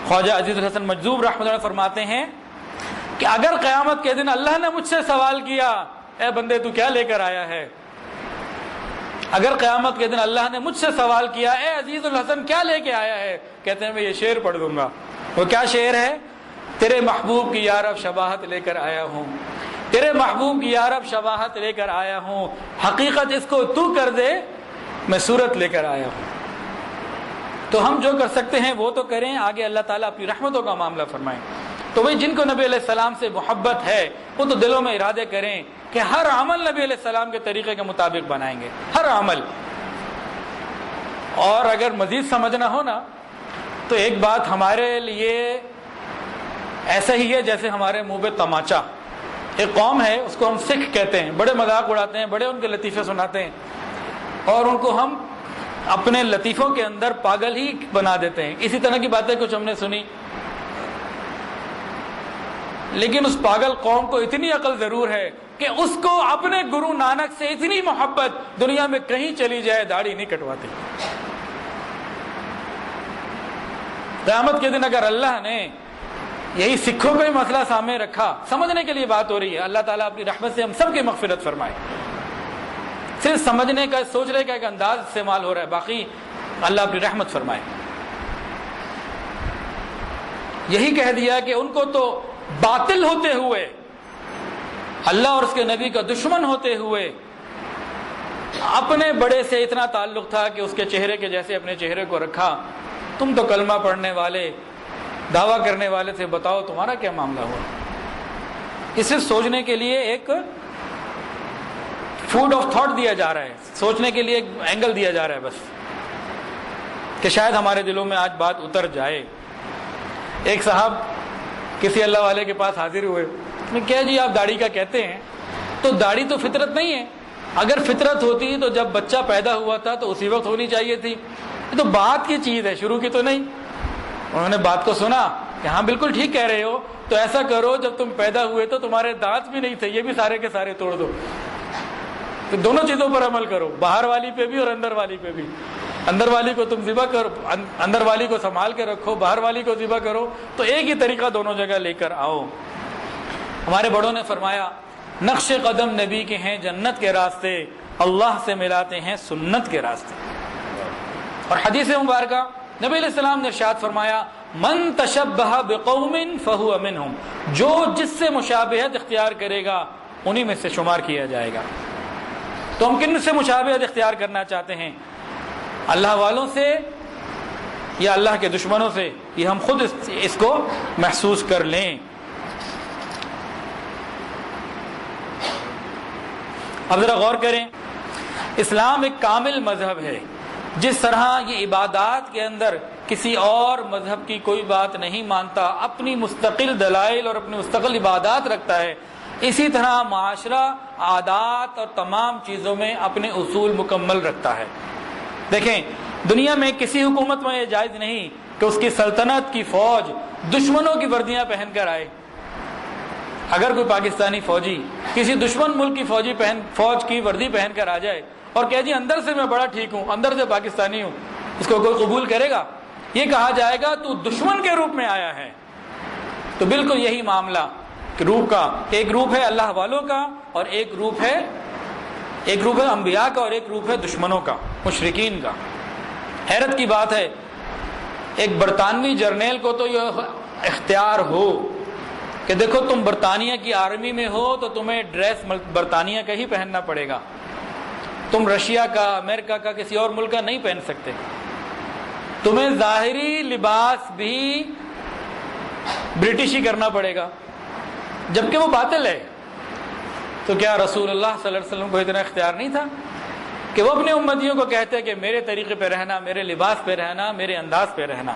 خواجہ عزیز الحسن مجذوب رحمۃ اللہ فرماتے ہیں کہ اگر قیامت کے دن اللہ نے مجھ سے سوال کیا اے بندے تو کیا لے کر آیا ہے، اگر قیامت کے دن اللہ نے مجھ سے سوال کیا اے عزیز الحسن کیا لے کے آیا ہے، کہتے ہیں میں یہ شعر پڑھ دوں گا۔ وہ کیا شعر ہے؟ تیرے محبوب کی یارب شباہت لے کر آیا ہوں، تیرے محبوب کی یارب شباہت لے کر آیا ہوں، حقیقت اس کو تو کر دے میں صورت لے کر آیا ہوں۔ تو ہم جو کر سکتے ہیں وہ تو کریں، آگے اللہ تعالیٰ اپنی رحمتوں کا معاملہ فرمائیں۔ تو وہی جن کو نبی علیہ السلام سے محبت ہے وہ تو دلوں میں ارادے کریں کہ ہر عمل نبی علیہ السلام کے طریقے کے مطابق بنائیں گے، ہر عمل۔ اور اگر مزید سمجھنا ہو نا تو ایک بات ہمارے لیے ایسا ہی ہے جیسے ہمارے منہ پہ تماچا۔ ایک قوم ہے اس کو ہم سکھ کہتے ہیں، بڑے مذاق اڑاتے ہیں، بڑے ان کے لطیفے سناتے ہیں اور ان کو ہم اپنے لطیفوں کے اندر پاگل ہی بنا دیتے ہیں۔ اسی طرح کی باتیں کچھ ہم نے سنی، لیکن اس پاگل قوم کو اتنی عقل ضرور ہے کہ اس کو اپنے گرو نانک سے اتنی محبت دنیا میں کہیں چلی جائے داڑھی نہیں کٹواتی۔ قیامت کے دن اگر اللہ نے یہی سکھوں کا ہی مسئلہ سامنے رکھا، سمجھنے کے لیے بات ہو رہی ہے، اللہ تعالیٰ اپنی رحمت سے ہم سب کی مغفرت فرمائے۔ صرف سمجھنے کا، سوچنے کا ایک انداز استعمال ہو رہا ہے، باقی اللہ اپنی رحمت فرمائے۔ یہی کہہ دیا کہ ان کو تو باطل ہوتے ہوئے، اللہ اور اس کے نبی کا دشمن ہوتے ہوئے اپنے بڑے سے اتنا تعلق تھا کہ اس کے چہرے کے جیسے اپنے چہرے کو رکھا۔ تم تو کلمہ پڑھنے والے، دعویٰ کرنے والے سے بتاؤ تمہارا کیا معاملہ ہوا؟ یہ صرف سوچنے کے لیے ایک فوڈ آف تھاٹ دیا جا رہا ہے، سوچنے کے لیے ایک اینگل دیا جا رہا ہے بس، کہ شاید ہمارے دلوں میں آج بات اتر جائے۔ ایک صاحب کسی اللہ والے کے پاس حاضر ہوئے، کیا جی آپ داڑھی کا کہتے ہیں، تو داڑھی تو فطرت نہیں ہے، اگر فطرت ہوتی تو جب بچہ پیدا ہوا تھا تو اسی وقت ہونی چاہیے تھی، یہ تو بعد کی چیز ہے، شروع کی تو نہیں۔ انہوں نے بات کو سنا کہ ہاں بالکل ٹھیک کہہ رہے ہو، تو ایسا کرو جب تم پیدا ہوئے تو تمہارے دانت بھی نہیں تھے، یہ بھی سارے کے سارے توڑ دو، تو دونوں چیزوں پر عمل کرو، باہر والی پہ بھی اور اندر والی پہ بھی۔ اندر والی کو تم ذبح کرو، اندر والی کو سنبھال کے رکھو، باہر والی کو ذبح کرو، تو ایک ہی طریقہ دونوں جگہ لے کر آؤ۔ ہمارے بڑوں نے فرمایا نقش قدم نبی کے ہیں جنت کے راستے، اللہ سے ملاتے ہیں سنت کے راستے۔ اور حدیث مبارکہ نبی علیہ السلام نے ارشاد فرمایا من تشبہ بقوم فہو منہم، جو جس سے مشابہت اختیار کرے گا انہی میں سے شمار کیا جائے گا۔ تو ہم کن سے مشابہت اختیار کرنا چاہتے ہیں؟ اللہ والوں سے یا اللہ کے دشمنوں سے؟ یہ ہم خود اس کو محسوس کر لیں۔ اب ذرا غور کریں، اسلام ایک کامل مذہب ہے۔ جس طرح یہ عبادات کے اندر کسی اور مذہب کی کوئی بات نہیں مانتا، اپنی مستقل دلائل اور اپنی مستقل عبادات رکھتا ہے، اسی طرح معاشرہ عادات اور تمام چیزوں میں اپنے اصول مکمل رکھتا ہے۔ دیکھیں دنیا میں کسی حکومت میں یہ جائز نہیں کہ اس کی سلطنت کی فوج دشمنوں کی وردیاں پہن کر آئے۔ اگر کوئی پاکستانی فوجی کسی دشمن ملک کی فوج کی وردی پہن کر آ جائے اور کہے جی اندر سے میں بڑا ٹھیک ہوں، اندر سے پاکستانی ہوں، اس کو کوئی قبول کرے گا؟ یہ کہا جائے گا تو دشمن کے روپ میں آیا ہے۔ تو بالکل یہی معاملہ روپ کا، ایک روپ ہے اللہ والوں کا اور ایک روپ ہے انبیاء کا اور ایک روپ ہے دشمنوں کا، مشرکین کا۔ حیرت کی بات ہے، ایک برطانوی جرنیل کو تو یہ اختیار ہو کہ دیکھو تم برطانیہ کی آرمی میں ہو تو تمہیں ڈریس برطانیہ کا ہی پہننا پڑے گا، تم رشیا کا، امریکہ کا، کسی اور ملک کا نہیں پہن سکتے، تمہیں ظاہری لباس بھی برٹش ہی کرنا پڑے گا، جبکہ وہ باطل ہے۔ تو کیا رسول اللہ صلی اللہ علیہ وسلم کو اتنا اختیار نہیں تھا کہ وہ اپنے امتیوں کو کہتے کہ میرے طریقے پہ رہنا، میرے لباس پہ رہنا، میرے انداز پہ رہنا؟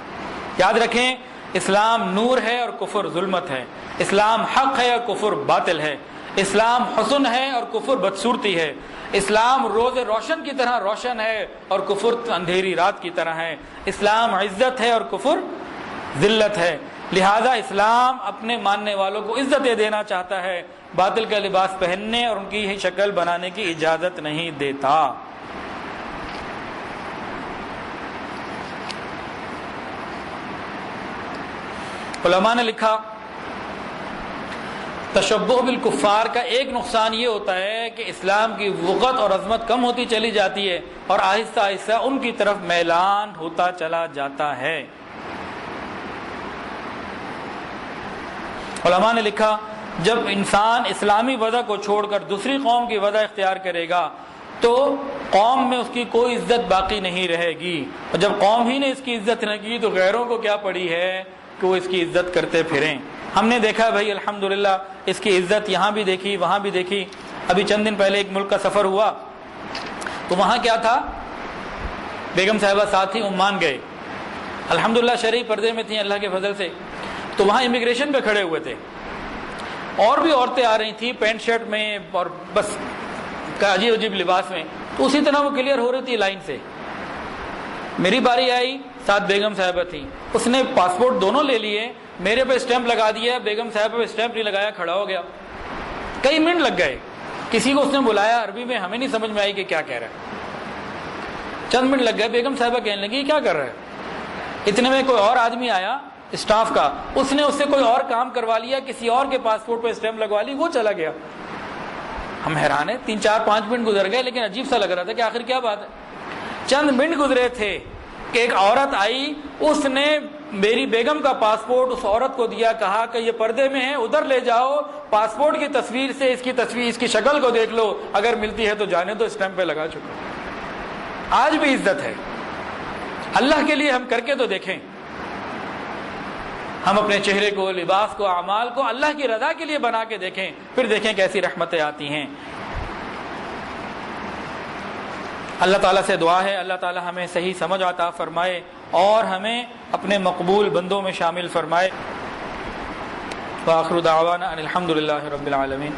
یاد رکھیں اسلام نور ہے اور کفر ظلمت ہے، اسلام حق ہے اور کفر باطل ہے، اسلام حسن ہے اور کفر بدصورتی ہے، اسلام روز روشن کی طرح روشن ہے اور کفر اندھیری رات کی طرح ہے، اسلام عزت ہے اور کفر ذلت ہے۔ لہذا اسلام اپنے ماننے والوں کو عزتیں دینا چاہتا ہے، باطل کا لباس پہننے اور ان کی ہی شکل بنانے کی اجازت نہیں دیتا۔ علماء نے لکھا تشبہ بالکفار کا ایک نقصان یہ ہوتا ہے کہ اسلام کی وقت اور عظمت کم ہوتی چلی جاتی ہے اور آہستہ آہستہ ان کی طرف میلان ہوتا چلا جاتا ہے۔ علماء نے لکھا جب انسان اسلامی وضع کو چھوڑ کر دوسری قوم کی وضع اختیار کرے گا تو قوم میں اس کی کوئی عزت باقی نہیں رہے گی، اور جب قوم ہی نے اس کی عزت نہ کی تو غیروں کو کیا پڑی ہے کہ وہ اس کی عزت کرتے پھریں۔ ہم نے دیکھا بھائی الحمدللہ اس کی عزت یہاں بھی دیکھی وہاں بھی دیکھی۔ ابھی چند دن پہلے ایک ملک کا سفر ہوا تو وہاں کیا تھا، بیگم صاحبہ ساتھ ہی عمان گئے، الحمدللہ شرعی پردے میں تھیں اللہ کے فضل سے، تو وہاں امیگریشن پہ کھڑے ہوئے تھے اور بھی عورتیں آ رہی تھیں پینٹ شرٹ میں اور بس عجیب عجیب لباس میں، تو اسی طرح وہ کلیئر ہو رہی تھی لائن سے۔ میری باری آئی، ساتھ بیگم صاحبہ تھی، اس نے پاسپورٹ دونوں لے لیے، میرے پہ اسٹیمپ لگا دیا، بیگم صاحبہ پہ اسٹیمپ نہیں لگایا، کھڑا ہو گیا۔ کئی منٹ لگ گئے، کسی کو اس نے بلایا عربی میں، ہمیں نہیں سمجھ میں آئی کہ کیا کہہ رہا ہے، چند منٹ لگ گئے، بیگم صاحبہ کہنے لگی کیا کر رہا ہے۔ اتنے میں کوئی اور آدمی آیا اسٹاف کا، اس نے اس سے کوئی اور کام کروا لیا، کسی اور کے پاسپورٹ پہ اسٹیمپ لگوا لی، وہ چلا گیا۔ ہم حیران ہیں، 3-4-5 منٹ گزر گئے لیکن عجیب سا لگ رہا تھا کہ آخر کیا بات ہے۔ چند منٹ گزرے تھے کہ ایک عورت آئی، اس نے میری بیگم کا پاسپورٹ اس عورت کو دیا، کہا کہ یہ پردے میں ہے ادھر لے جاؤ، پاسپورٹ کی تصویر سے اس کی شکل کو دیکھ لو، اگر ملتی ہے تو جانے دو، اسٹیمپ پہ لگا چکا۔ آج بھی عزت ہے، اللہ کے لیے ہم کر کے تو دیکھیں، ہم اپنے چہرے کو، لباس کو، اعمال کو اللہ کی رضا کے لیے بنا کے دیکھیں، پھر دیکھیں کیسی رحمتیں آتی ہیں۔ اللہ تعالیٰ سے دعا ہے اللہ تعالیٰ ہمیں صحیح سمجھ عطا فرمائے اور ہمیں اپنے مقبول بندوں میں شامل فرمائے۔ وآخر دعوانا ان الحمد للہ رب العالمین۔